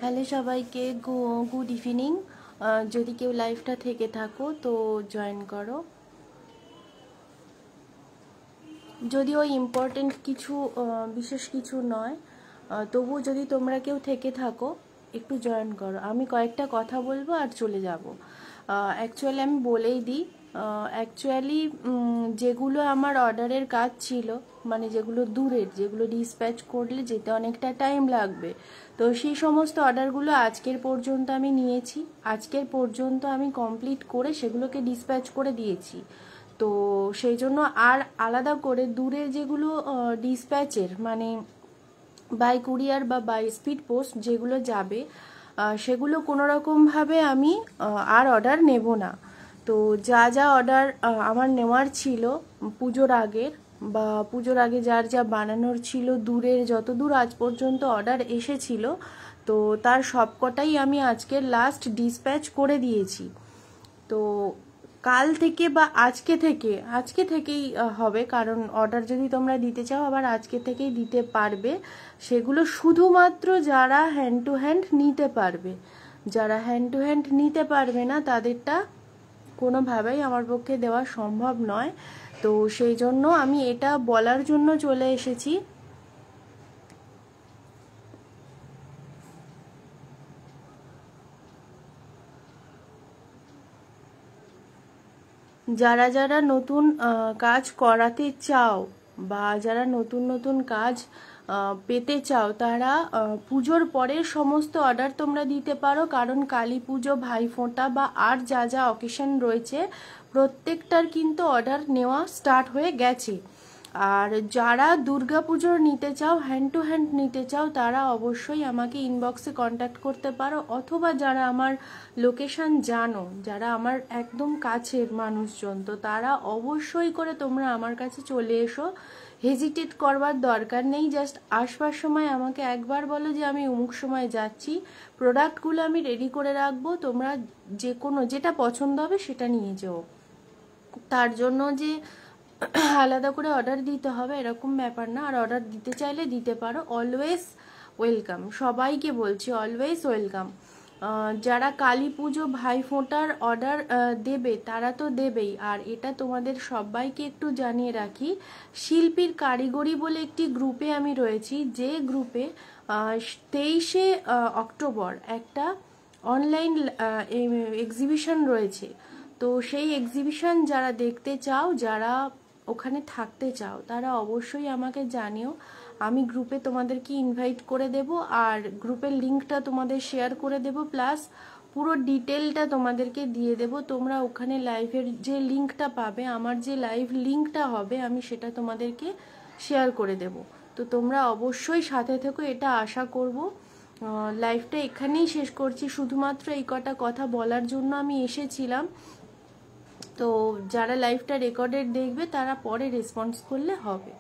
Hello সবাইকে, good evening. যদি কেউ লাইভটা থেকে থাকো তো জয়েন করো। যদিও ইম্পর্টেন্ট কিছু বিশেষ কিছু নয়, তবু যদি তোমরা কেউ থেকে থাকো একটু জয়েন করো। আমি কয়েকটা কথা বলবো আর চলে যাব। অ্যাকচুয়ালি আমি বলেই দিই, অ্যাকচুয়ালি যেগুলো আমার অর্ডারের কাজ ছিল, মানে যেগুলো দূরের, যেগুলো ডিসপ্যাচ করলে যেতে অনেকটা টাইম লাগবে, তো সেই সমস্ত অর্ডারগুলো আজকের পর্যন্ত আমি নিয়েছি। আজকের পর্যন্ত আমি কমপ্লিট করে সেগুলোকে ডিসপ্যাচ করে দিয়েছি। তো সেই জন্য আর আলাদা করে দূরের যেগুলো ডিসপ্যাচের, মানে বাই কুরিয়ার বা বাই স্পিড পোস্ট যেগুলো যাবে, সেগুলো কোনো রকমভাবে আমি আর অর্ডার নেব না। তো যা যা অর্ডার আমার নেওয়ার ছিল পুজোর আগের, বা পুজোর আগে যার যা বানানোর ছিল, দূরের যত দূর আজ পর্যন্ত অর্ডার এসেছিল, তো তার সবকটাই আমি আজকের লাস্ট ডিসপ্যাচ করে দিয়েছি। তো কাল থেকে বা আজকে থেকেই হবে, কারণ অর্ডার যদি তোমরা দিতে চাও আবার আজকে থেকেই দিতে পারবে। সেগুলো শুধুমাত্র যারা হ্যান্ড টু হ্যান্ড নিতে পারবে, যারা হ্যান্ড টু হ্যান্ড নিতে পারবে না তাদেরটা কোনোভাবেই আমার পক্ষে দেওয়া সম্ভব নয়। তো সেই জন্য আমি এটা বলার জন্য চলে এসেছি। যারা যারা নতুন কাজ করাতে চাও বা যারা নতুন নতুন কাজ পেতে চাও, তারা পুজোর পরের সমস্ত অর্ডার তোমরা দিতে পারো, কারণ কালী পুজো, ভাইফোঁটা বা আর যা যা অকেশন রয়েছে প্রত্যেকটার কিন্তু অর্ডার নেওয়া স্টার্ট হয়ে গেছে। আর যারা দুর্গা পুজোর নিতে চাও, হ্যান্ড টু হ্যান্ড নিতে চাও, তারা অবশ্যই আমাকে ইনবক্সে কন্ট্যাক্ট করতে পারো, অথবা যারা আমার লোকেশন জানো, যারা আমার একদম কাছের মানুষজন, তো তারা অবশ্যই করে তোমরা আমার কাছে চলে এসো। হেজিটেট করবার দরকার নেই, জাস্ট আসবার সময় আমাকে একবার বলো যে আমি অমুক সময় যাচ্ছি, প্রোডাক্টগুলো আমি রেডি করে রাখবো, তোমরা যে কোনো যেটা পছন্দ হবে সেটা নিয়ে যেও। তার জন্য যে আলাদা করে অর্ডার দিতে হবে এরকম ব্যাপার না। আর অর্ডার দিতে চাইলে দিতে পারো, অলওয়েজ ওয়েলকাম, সবাইকে বলছি অলওয়েজ ওয়েলকাম। যারা কালী পুজো, ভাইফোঁটার অর্ডার দেবে তারা তো দেবেই। আর এটা তোমাদের সবাইকে একটু জানিয়ে রাখি, শিল্পীর কারিগরি বলে একটি গ্রুপে আমি রয়েছি, যে গ্রুপে 23শে অক্টোবর একটা অনলাইন এক্সিবিশন রয়েছে। তো সেই এক্সিবিশন যারা দেখতে চাও, যারা ওখানে থাকতে চাও, তারা অবশ্যই আমাকে জানিও। আমি গ্রুপে তোমাদেরকে ইনভাইট করে দেব, আর গ্রুপের লিঙ্কটা তোমাদের শেয়ার করে দেব, প্লাস পুরো ডিটেলটা তোমাদেরকে দিয়ে দেব। তোমরা ওখানে লাইভের যে লিঙ্কটা পাবে, আমার যে লাইভ লিঙ্কটা হবে, আমি সেটা তোমাদেরকে শেয়ার করে দেব। তো তোমরা অবশ্যই সাথে থেকো, এটা আশা করব। লাইভটা এখানেই শেষ করছি, শুধুমাত্র এই কটা কথা বলার জন্য আমি এসেছিলাম। তো যারা লাইভটা রেকর্ডেড দেখবে তারা পরে রেসপন্স করলে হবে।